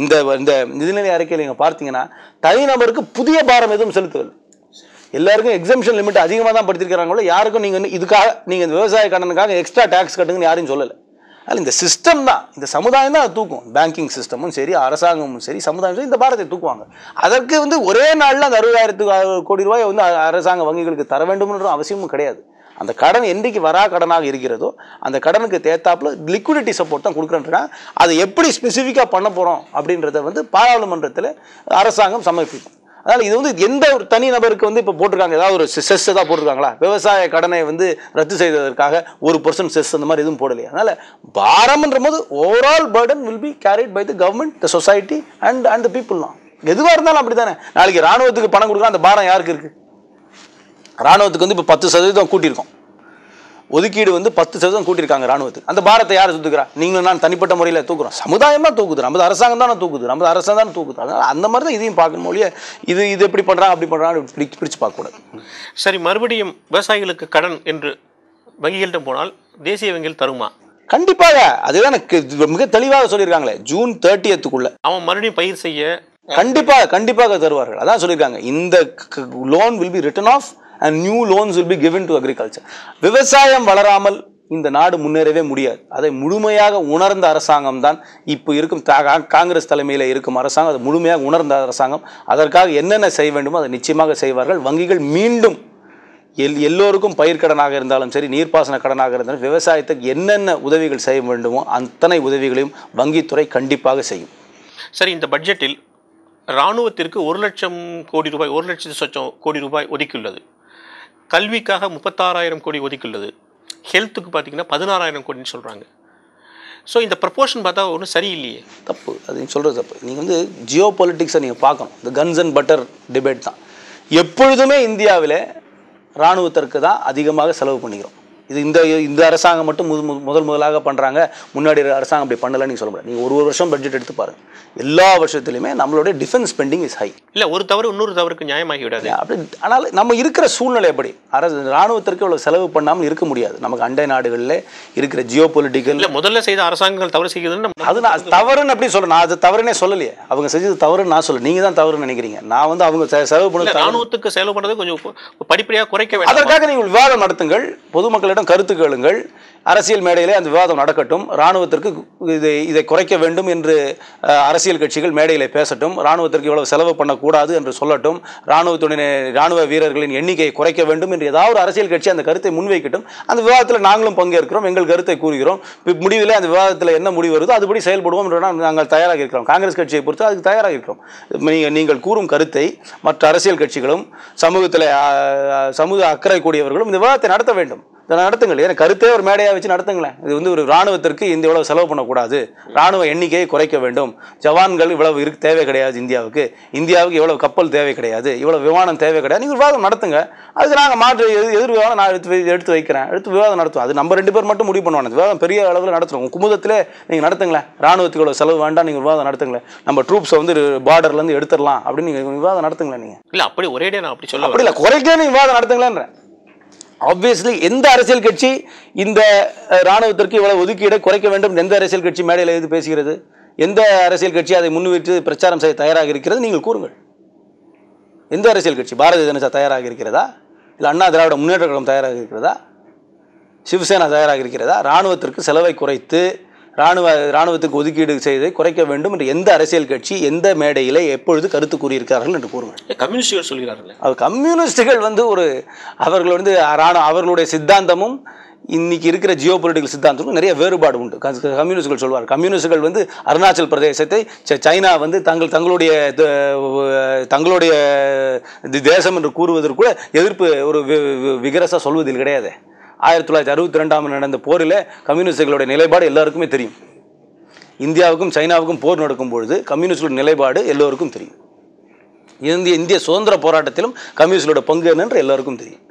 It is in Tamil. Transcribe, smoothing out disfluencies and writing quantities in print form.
இந்த இந்த நிதிநிலை அறிக்கையில் நீங்கள் பார்த்தீங்கன்னா தனிநபருக்கு புதிய பாரம் எதுவும் செலுத்துவதில்லை. எல்லாருக்கும் எக்ஸம்ஷன் லிமிட் அதிகமாக தான் படுத்திருக்கிறாங்களோ, யாருக்கும் நீங்கள் இதுக்காக நீங்கள் இந்த விவசாய கடனுக்காக எக்ஸ்ட்ரா டேக்ஸ் கட்டுங்கன்னு யாரும் சொல்லலை. அதில் இந்த சிஸ்டம் தான், இந்த சமுதாயம் தான் அதை தூக்கும். பேங்கிங் சிஸ்டமும் சரி, அரசாங்கமும் சரி, சமுதாயம் சரி, இந்த பாரத்தை தூக்குவாங்க. அதற்கு ஒரே நாளில் அந்த 60,000 கோடி ரூபாய் அரசாங்க வங்கிகளுக்கு தர வேண்டும்ன்ற அவசியமும் கிடையாது. அந்த கடன் என்றைக்கு வரா கடனாக இருக்கிறதோ அந்த கடனுக்கு தேத்தாப்புல லிக்விடிட்டி சப்போர்ட் தான் கொடுக்குறேன்றாங்க. அதை எப்படி ஸ்பெசிஃபிக்காக பண்ண போகிறோம் அப்படின்றத பாராளுமன்றத்தில் அரசாங்கம் சமர்ப்பிக்கும். அதனால் இது எந்த ஒரு தனி நபருக்கு இப்போ போட்டிருக்காங்க, ஏதாவது ஒரு செஸ் தான் போட்டிருக்காங்களா? விவசாய கடனை ரத்து செய்ததற்காக 1% செஸ் அந்த மாதிரி எதுவும் போடலையா? அதனால் பாரம்ன்ற போது overall burden will be carried by the government, the society and the people தான். எதுவாக இருந்தாலும் அப்படி தானே. நாளைக்கு ராணுவத்துக்கு பணம் கொடுக்குறோம், அந்த பாரம் யாருக்கு இருக்குது? ராணுவத்துக்கு இப்போ 10% கூட்டியிருக்கோம், ஒதுக்கீடு 10% கூட்டியிருக்காங்க ராணுவத்துக்கு. அந்த பாரத்தை யார் தூக்குறா? நீங்களும் நான் தனிப்பட்ட முறையில் தூக்குறோம், சமுதாயம் தான் தூக்குது, நமது அரசாங்கம் தானே தூக்குது, நமது அரசாங்கம் தான் தூக்குது. அதனால் அந்த மாதிரி தான் இதையும் பார்க்கணும் மொழியே. இது எப்படி பண்ணுறாங்க அப்படி பண்ணுறாங்க பிரித்து பார்க்கக்கூடாது. சரி, மறுபடியும் விவசாயிகளுக்கு கடன் என்று வங்கிகள்கிட்ட போனால் தேசிய வங்கிகள் தருமா? கண்டிப்பாக. அதுதான் மிக தெளிவாக சொல்லியிருக்காங்களே, ஜூன் 30க்குள்ள அவன் மறுபடியும் பயிர் செய்ய கண்டிப்பாக தருவார்கள். அதான் சொல்லியிருக்காங்க, இந்த loan will be written off and new loans will be given to agriculture. விவசாயம் வளராமல் இந்த நாடு முன்னேறவே முடியாது. அதை முழுமையாக உணர்ந்த அரசாங்கம் தான் இப்போ இருக்கும் காங்கிரஸ் தலைமையில் இருக்கும் அரசாங்கம். அதை முழுமையாக உணர்ந்த அரசாங்கம். அதற்காக என்னென்ன செய்ய வேண்டுமோ அதை நிச்சயமாக செய்வார்கள். வங்கிகள் மீண்டும் எல்லோருக்கும் பயிர்க்கடனாக இருந்தாலும் சரி, நீர்ப்பாசன கடனாக இருந்தாலும் விவசாயத்துக்கு என்னென்ன உதவிகள் செய்ய வேண்டுமோ அத்தனை உதவிகளையும் வங்கித்துறை கண்டிப்பாக செய்யும். சரி, இந்த பட்ஜெட்டில் இராணுவத்திற்கு 1,00,000 கோடி ரூபாய் 1,00,000 கோடி ரூபாய் ஒதுக்கியுள்ளது. கல்விக்காக 36,000 கோடி ஒதுக்கியுள்ளது. ஹெல்த்துக்கு பார்த்தீங்கன்னா 16,000 கோடின்னு சொல்கிறாங்க. ஸோ இந்த ப்ரப்போர்ஷன் பார்த்தா ஒன்றும் சரியில்லையே. தப்பு, அது நீங்கள் சொல்கிறது தப்பு. நீங்கள் ஜியோ பொலிட்டிக்ஸை நீங்கள் பார்க்கணும். இந்த கன்ஸ் அண்ட் பட்டர் டிபேட் தான். எப்பொழுதுமே இந்தியாவில் இராணுவத்திற்கு தான் அதிகமாக செலவு பண்ணிக்கிறோம். இது இந்த அரசாங்கம் மட்டும் முதலாக பண்ணுறாங்க, முன்னாடி அரசாங்கம் அப்படி பண்ணலன்னு நீங்கள் சொல்ல முடியாது. நீங்கள் ஒரு வருஷம் பட்ஜெட் எடுத்து பாருங்கள், எல்லா வருஷத்துலையுமே நம்மளுடைய டிஃபென்ஸ் ஸ்பெண்டிங் இஸ் ஹை. இல்லை, ஒரு தவறு இன்னொரு தவறுக்கு நியாயமாகி விடாது. அப்படி ஆனால் நம்ம இருக்கிற சூழ்நிலை எப்படி இராணுவத்திற்கு இவ்வளோ செலவு பண்ணாமல் இருக்க முடியாது. நமக்கு அண்டை நாடுகளில் இருக்கிற ஜியோ பொலிட்டிக்கல் முதல்ல செய்த அரசாங்கங்கள் தவறு செய்யுதுன்னு அது நான் தவறுன்னு அப்படி சொல்ல, நான் அது தவறுனே சொல்லலையே. அவங்க செஞ்சது தவறுன்னு நான் சொல்ல, நீங்கள் தான் தவறுன்னு நினைக்கிறீங்க. நான் அவங்க செலவு பண்ண இராணுவத்துக்கு செலவு பண்ணது கொஞ்சம் படிப்படியாக குறைக்க வேண்டும். அதற்காக நீங்கள் விவாதம் நடத்துங்கள், பொதுமக்களிடம் கருத்து கேளுங்கள், அரசியல் மேடையிலே அந்த விவாதம் நடக்கட்டும். இராணுவத்திற்கு இதை குறைக்க வேண்டும் என்று அரசியல் கட்சிகள் மேடையில் பேசட்டும். இராணுவத்திற்கு இவ்வளவு செலவு பண்ணக்கூடாது என்று சொல்லட்டும். இராணுவ வீரர்களின் எண்ணிக்கையை குறைக்க வேண்டும் என்று ஏதாவது ஒரு அரசியல் கட்சி அந்த கருத்தை முன்வைக்கட்டும். அந்த விவாதத்தில் நாங்களும் பங்கேற்கிறோம், எங்கள் கருத்தை கூறுகிறோம். முடிவில் அந்த விவாதத்தில் என்ன முடிவு வருதோ அதுபடி செயல்படுவோம் என்று நாங்கள் தயாராக இருக்கிறோம். காங்கிரஸ் கட்சியை பொறுத்து அதுக்கு தயாராக இருக்கிறோம். நீங்கள் கூறும் கருத்தை மற்ற அரசியல் கட்சிகளும் சமூக அக்கறை கூடியவர்களும் இந்த விவாதத்தை நடத்த வேண்டும். நடத்துங்கள். ஏன்னா கருத்தே ஒரு மேடையாக வச்சு நடத்துங்களேன். இது ஒரு இராணுவத்திற்கு இந்த இவ்வளவு செலவு பண்ணக்கூடாது, இராணுவ எண்ணிக்கையை குறைக்க வேண்டும், ஜவான்கள் இவ்வளவு தேவை கிடையாது, இந்தியாவுக்கு இவ்வளவு கப்பல் தேவை கிடையாது, இவ்வளவு விமானம் தேவை கிடையாது. நீங்கள் விவாதம் நடத்துங்க. அதுக்கு நாங்கள் மாற்று எதிர் விவாதம் நான் எடுத்து வைக்கிறேன், எடுத்து விவாதம் நடத்துவோம். அது நம்ம 2 பேர் மட்டும் முடிவு பண்ணுவாங்க. விவாதம் பெரிய அளவில் நடத்துகிறோம். குமுதத்திலே நீங்கள் நடத்துங்களேன். இராணுவத்துக்கு இவ்வளவு செலவு வேண்டாம், நீங்கள் விவாதம் நடத்துங்களேன். நம்ம ட்ரூப்ஸை பார்டர்லேருந்து எடுத்துடலாம் அப்படின்னு நீங்கள் விவாதம் நடத்துங்களேன். நீங்கள் இல்லை அப்படி ஒரேடியாக நான் அப்படி சொல்ல அப்படி இல்லை, குறைக்க நீங்கள் விவாதம் நடத்துங்களேன்ற. ஆப்வியஸ்லி எந்த அரசியல் கட்சி இந்த இராணுவத்திற்கு இவ்வளவு ஒதுக்கீடை குறைக்க வேண்டும் எந்த அரசியல் கட்சி மேடையில் எது பேசுகிறது? எந்த அரசியல் கட்சி அதை முன்வைத்து பிரச்சாரம் செய்ய தயாராக இருக்கிறது? நீங்கள் கூறுங்கள். எந்த அரசியல் கட்சி? பாரதிய ஜனதா தயாராக இருக்கிறதா? இல்லை அண்ணா திராவிட முன்னேற்ற கழகம் தயாராக இருக்கிறதா? சிவசேனா தயாராக இருக்கிறதா? இராணுவத்திற்கு செலவை குறைத்து இராணுவத்துக்கு ஒதுக்கீடு செய்வதை குறைக்க வேண்டும் என்று எந்த அரசியல் கட்சி எந்த மேடையில் எப்பொழுது கருத்து கூறியிருக்கிறார்கள் என்று கூறுங்கள். கம்யூனிஸ்டுகள் சொல்கிறார்கள். அது கம்யூனிஸ்டுகள் அவர்கள் அவர்களுடைய சித்தாந்தமும் இன்னைக்கு இருக்கிற ஜியோ பொலிட்டிக்கல் சித்தாந்தமும் நிறைய வேறுபாடு உண்டு. கம்யூனிஸ்டுகள் சொல்வார், கம்யூனிஸ்டுகள் அருணாச்சல் பிரதேசத்தை சைனா தங்களுடைய தேசம் என்று கூறுவதற்கு கூட எதிர்ப்பு ஒரு விகரசா சொல்வதில் கிடையாது. 1962 நடந்த போரில் கம்யூனிஸ்டுகளுடைய நிலைப்பாடு எல்லாருக்குமே தெரியும். இந்தியாவுக்கும் சைனாவுக்கும் போர் நடக்கும் பொழுது கம்யூனிஸ்டுடைய நிலைப்பாடு எல்லோருக்கும் தெரியும். இந்திய சுதந்திர போராட்டத்திலும் கம்யூனிஸ்டுடைய பங்கு என்னென்று எல்லாருக்கும் தெரியும்.